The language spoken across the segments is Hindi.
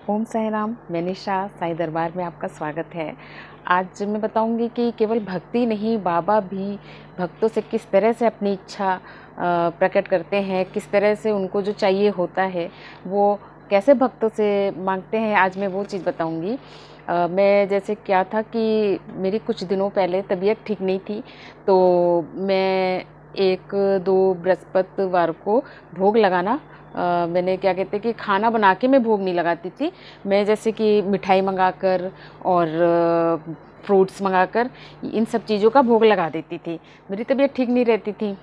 ओम साई राम। मैं निशा, साईं दरबार में आपका स्वागत है। आज मैं बताऊंगी कि केवल भक्ति नहीं, बाबा भी भक्तों से किस तरह से अपनी इच्छा प्रकट करते हैं, किस तरह से उनको जो चाहिए होता है वो कैसे भक्तों से मांगते हैं। आज मैं वो चीज़ बताऊंगी। मैं जैसे क्या था कि मेरी कुछ दिनों पहले तबीयत ठीक नहीं थी, तो मैं 1-2 बृहस्पतिवार को भोग लगाना मैंने क्या कहते हैं कि खाना बना के मैं भोग नहीं लगाती थी। मैं जैसे कि मिठाई मंगाकर और फ्रूट्स मंगाकर इन सब चीज़ों का भोग लगा देती थी। मेरी तबीयत ठीक नहीं रहती थी,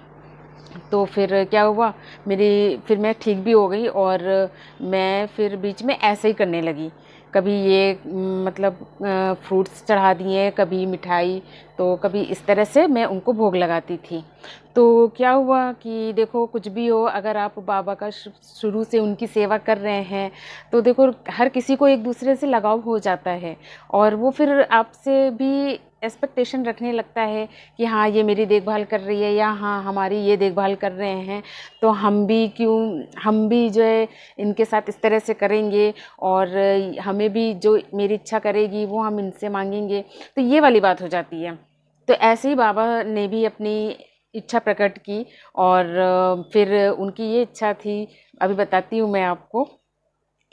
तो फिर क्या हुआ, फिर मैं ठीक भी हो गई और मैं फिर बीच में ऐसे ही करने लगी। कभी ये मतलब फ्रूट्स चढ़ा दिए, कभी मिठाई, तो कभी इस तरह से मैं उनको भोग लगाती थी। तो क्या हुआ कि देखो, कुछ भी हो, अगर आप बाबा का शुरू से उनकी सेवा कर रहे हैं तो देखो हर किसी को एक दूसरे से लगाव हो जाता है और वो फिर आपसे भी एक्सपेक्टेशन रखने लगता है कि हाँ, ये मेरी देखभाल कर रही है या हाँ, हमारी ये देखभाल कर रहे हैं, तो हम भी जो है इनके साथ इस तरह से करेंगे और हमें भी जो मेरी इच्छा करेगी वो हम इनसे मांगेंगे। तो ये वाली बात हो जाती है। तो ऐसे ही बाबा ने भी अपनी इच्छा प्रकट की और फिर उनकी ये इच्छा थी, अभी बताती हूँ मैं आपको।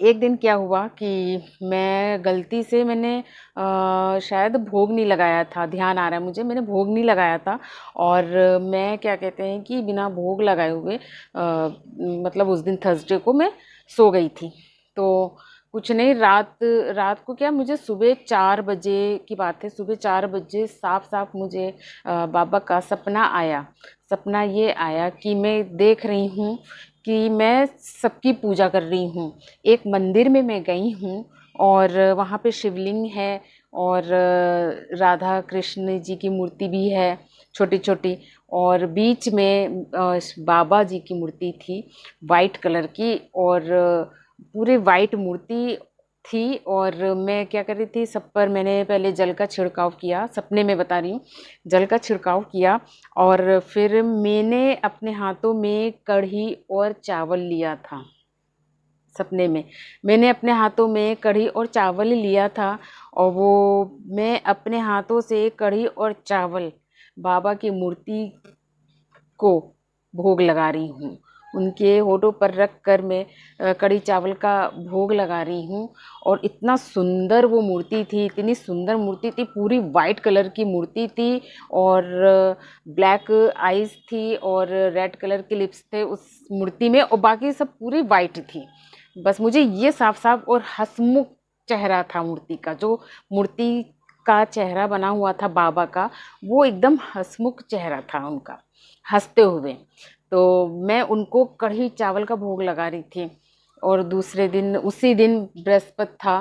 एक दिन क्या हुआ कि मैं गलती से मैंने शायद भोग नहीं लगाया था, ध्यान आ रहा है मुझे, मैंने भोग नहीं लगाया था और मैं क्या कहते हैं कि बिना भोग लगाए हुए मतलब उस दिन थर्सडे को मैं सो गई थी। तो कुछ नहीं, रात रात को क्या, मुझे सुबह 4 बजे की बात है, सुबह 4 बजे साफ साफ मुझे बाबा का सपना आया। सपना ये आया कि मैं देख रही हूँ कि मैं सबकी पूजा कर रही हूँ। एक मंदिर में मैं गई हूँ और वहाँ पे शिवलिंग है और राधा कृष्ण जी की मूर्ति भी है, छोटी छोटी, और बीच में बाबा जी की मूर्ति थी, वाइट कलर की, और पूरे वाइट मूर्ति थी। और मैं क्या कर रही थी, सब पर मैंने पहले जल का छिड़काव किया, सपने में बता रही हूँ, जल का छिड़काव किया और फिर मैंने अपने हाथों में कढ़ी और चावल लिया था। सपने में मैंने अपने हाथों में कढ़ी और चावल लिया था और वो मैं अपने हाथों से कढ़ी और चावल बाबा की मूर्ति को भोग लगा रही हूँ। उनके होठों पर रख कर मैं कढ़ी चावल का भोग लगा रही हूँ। और इतना सुंदर वो मूर्ति थी, इतनी सुंदर मूर्ति थी, पूरी वाइट कलर की मूर्ति थी और ब्लैक आईज थी और रेड कलर के लिप्स थे उस मूर्ति में, और बाकी सब पूरी वाइट थी। बस मुझे ये साफ साफ और हंसमुख चेहरा था मूर्ति का, जो मूर्ति का चेहरा बना हुआ था बाबा का, वो एकदम हंसमुख चेहरा था उनका, हंसते हुए। तो मैं उनको कढ़ी चावल का भोग लगा रही थी और दूसरे दिन, उसी दिन बृहस्पति था,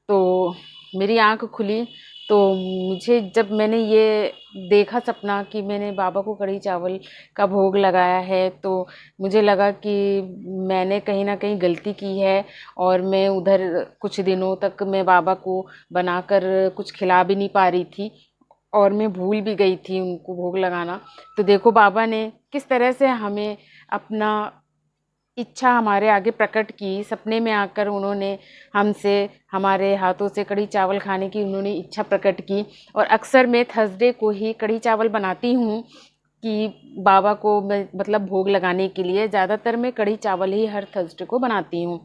तो मेरी आंख खुली। तो मुझे, जब मैंने ये देखा सपना कि मैंने बाबा को कढ़ी चावल का भोग लगाया है, तो मुझे लगा कि मैंने कहीं ना कहीं गलती की है और मैं उधर कुछ दिनों तक मैं बाबा को बनाकर कुछ खिला भी नहीं पा रही थी और मैं भूल भी गई थी उनको भोग लगाना। तो देखो बाबा ने किस तरह से हमें अपना इच्छा हमारे आगे प्रकट की। सपने में आकर उन्होंने हमसे, हमारे हाथों से कढ़ी चावल खाने की उन्होंने इच्छा प्रकट की। और अक्सर मैं थर्सडे को ही कढ़ी चावल बनाती हूँ कि बाबा को मैं मतलब भोग लगाने के लिए ज़्यादातर मैं कढ़ी चावल ही हर थर्सडे को बनाती हूँ।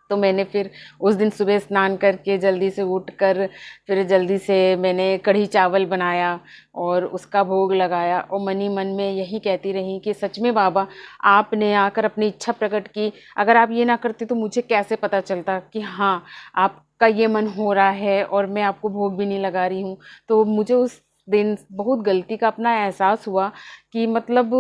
तो मैंने फिर उस दिन सुबह स्नान करके जल्दी से उठकर फिर जल्दी से मैंने कढ़ी चावल बनाया और उसका भोग लगाया और मन ही मन में यही कहती रही कि सच में बाबा, आपने आकर अपनी इच्छा प्रकट की। अगर आप ये ना करते तो मुझे कैसे पता चलता कि हाँ, आपका ये मन हो रहा है और मैं आपको भोग भी नहीं लगा रही हूँ। तो मुझे उस दिन बहुत गलती का अपना एहसास हुआ कि मतलब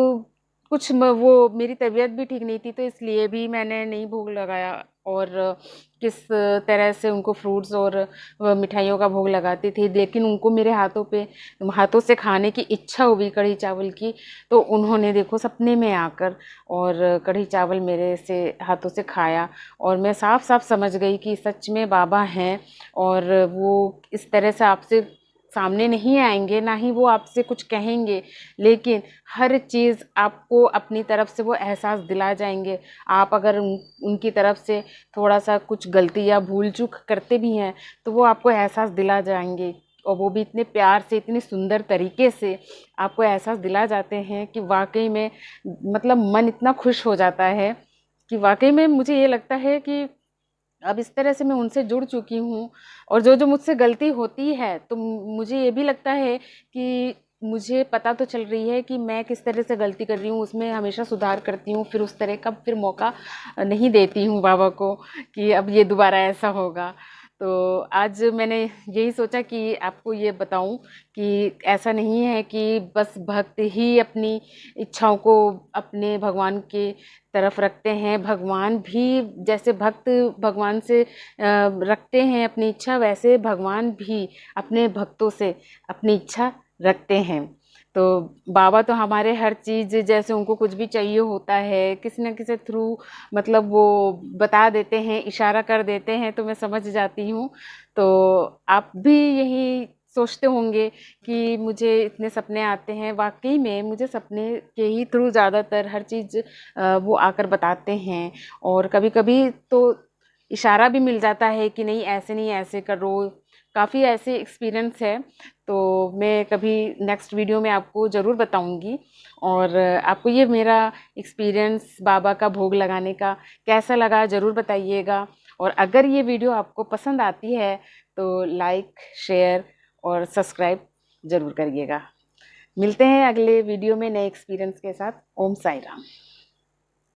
वो मेरी तबीयत भी ठीक नहीं थी, तो इसलिए भी मैंने नहीं भोग लगाया और किस तरह से उनको फ्रूट्स और मिठाइयों का भोग लगाती थी। लेकिन उनको मेरे हाथों से खाने की इच्छा हुई कढ़ी चावल की, तो उन्होंने देखो सपने में आकर और कढ़ी चावल मेरे से हाथों से खाया और मैं साफ साफ समझ गई कि सच में बाबा हैं और वो इस तरह से आपसे सामने नहीं आएंगे, ना ही वो आपसे कुछ कहेंगे, लेकिन हर चीज़ आपको अपनी तरफ से वो एहसास दिला जाएंगे। आप अगर उनकी तरफ से थोड़ा सा कुछ गलती या भूल चूक करते भी हैं तो वो आपको एहसास दिला जाएंगे, और वो भी इतने प्यार से, इतने सुंदर तरीके से आपको एहसास दिला जाते हैं कि वाकई में मतलब मन इतना खुश हो जाता है कि वाकई में मुझे ये लगता है कि अब इस तरह से मैं उनसे जुड़ चुकी हूँ। और जो जो मुझसे गलती होती है तो मुझे ये भी लगता है कि मुझे पता तो चल रही है कि मैं किस तरह से गलती कर रही हूँ, उसमें हमेशा सुधार करती हूँ, फिर उस तरह का फिर मौका नहीं देती हूँ बाबा को कि अब ये दोबारा ऐसा होगा। तो आज मैंने यही सोचा कि आपको ये बताऊं कि ऐसा नहीं है कि बस भक्त ही अपनी इच्छाओं को अपने भगवान के तरफ रखते हैं। भगवान भी जैसे भक्त भगवान से रखते हैं अपनी इच्छा, वैसे भगवान भी अपने भक्तों से अपनी इच्छा रखते हैं। तो बाबा तो हमारे हर चीज़, जैसे उनको कुछ भी चाहिए होता है किसी न किसी थ्रू मतलब वो बता देते हैं, इशारा कर देते हैं, तो मैं समझ जाती हूँ। तो आप भी यही सोचते होंगे कि मुझे इतने सपने आते हैं। वाकई में मुझे सपने के ही थ्रू ज़्यादातर हर चीज़ वो आकर बताते हैं, और कभी कभी तो इशारा भी मिल जाता है कि नहीं ऐसे नहीं, ऐसे करो। काफ़ी ऐसे एक्सपीरियंस है, तो मैं कभी नेक्स्ट वीडियो में आपको ज़रूर बताऊंगी। और आपको ये मेरा एक्सपीरियंस बाबा का भोग लगाने का कैसा लगा ज़रूर बताइएगा। और अगर ये वीडियो आपको पसंद आती है तो लाइक, शेयर और सब्सक्राइब ज़रूर करिएगा। मिलते हैं अगले वीडियो में नए एक्सपीरियंस के साथ। ओम साई राम।